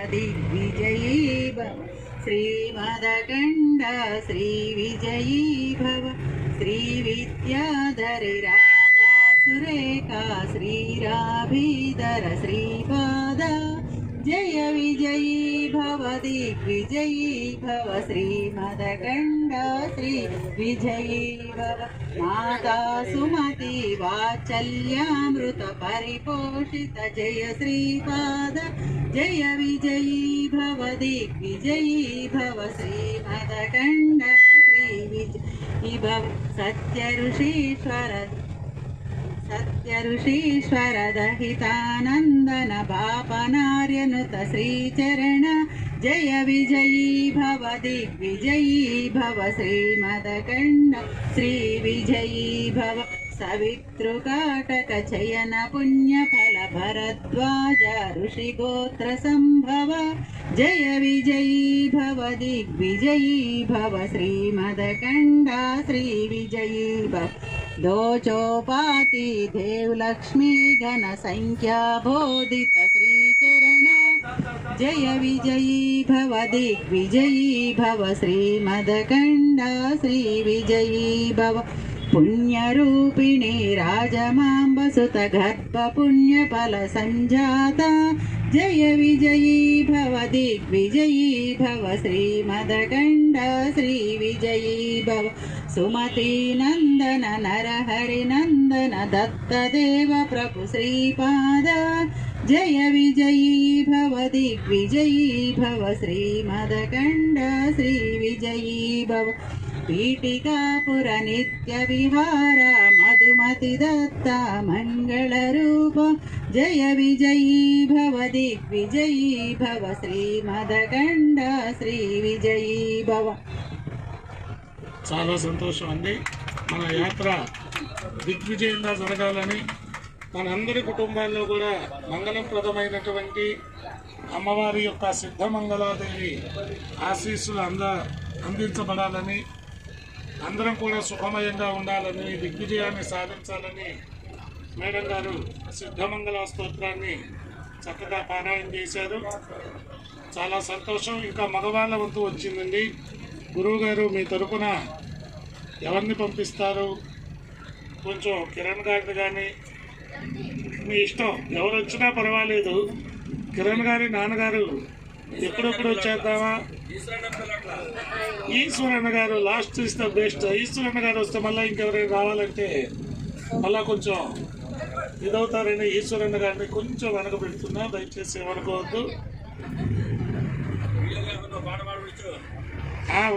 दिग्विजयी भव श्रीमदकण्ड श्रीविजयी भव श्रीविद्याधरि राधा सुरेखा श्रीराभिधर श्रीपाद जय विजयी भव दिग्विजयी भव श्रीमदकण्ड श्रीविजयी भव माता सुमति वात्सल्यामृत परिपोषित जय श्रीपाद जय विजयी भव दिग्विजयी भव श्रीमदकण्ड श्रीविजयी भव सत्यऋषीश्वर दहितानन्दन बापनार्यनुत श्रीचरण जय विजयी भव दिग्विजयी भव श्रीमदकण्ड श्रीविजयी भव सवितृकाटक चयन पुण्यफल भरद्वाज ऋषिगोत्र संभव जय विजयी भव दिग्विजयी भव श्रीमदकण्ड श्रीविजयी भव दोचोपाति देवलक्ष्मी घन संख्या बोधित श्रीचरण जय विजयी भव दिग्विजयी भव श्रीमदकण्ड श्रीविजयी भव पुण्यरूपिणी राजमाम्बसुत गर्भ पुण्यफल संजाता जय विजयी भव दिग्विजयी भव श्रीमदकण्ड श्रीविजयी भव सुमती नंदन नरहरि नंदन दत्तदेव प्रभु श्रीपाद जय विजयी भव दिग्विजयी भव श्रीमदकण्ड श्रीविजयी भव पीठिकापुर नित्य विहार मधुमति दत्ता मंगल रूप जय विजयी भव दिग्विजयी भव श्रीमदकण्ड श्रीविजयी भव చాలా సంతోషం అండి. మన యాత్ర దిగ్విజయంగా జరగాలని మనందరి కుటుంబాల్లో కూడా మంగళప్రదమైనటువంటి అమ్మవారి యొక్క సిద్ధమంగళాదేవి ఆశీస్సులు అందించబడాలని, అందరం కూడా సుఖమయంగా ఉండాలని, దిగ్విజయాన్ని సాధించాలని మేడం గారు సిద్ధమంగళ స్తోత్రాన్ని చక్కగా పారాయణ చేశారు. చాలా సంతోషం. ఇంకా మగవాళ్ళ వంతు వచ్చిందండి. గురువు గారు మీ తరపున ఎవరిని పంపిస్తారు? కొంచెం కిరణ్ గారిని కానీ, మీ ఇష్టం, ఎవరు వచ్చినా పర్వాలేదు. కిరణ్ గారి నాన్నగారు ఎప్పుడెప్పుడు వచ్చేద్దామా? ఈశ్వరన్న గారు లాస్ట్ ఇస్ ద బెస్ట్. ఈశ్వరన్న గారు వస్తే మళ్ళీ ఇంకెవరైనా రావాలంటే మళ్ళీ కొంచెం ఇదవుతారని ఈశ్వరన్న గారిని కొంచెం వెనక పెడుతున్నా, దయచేసి ఏమనుకోవద్దు.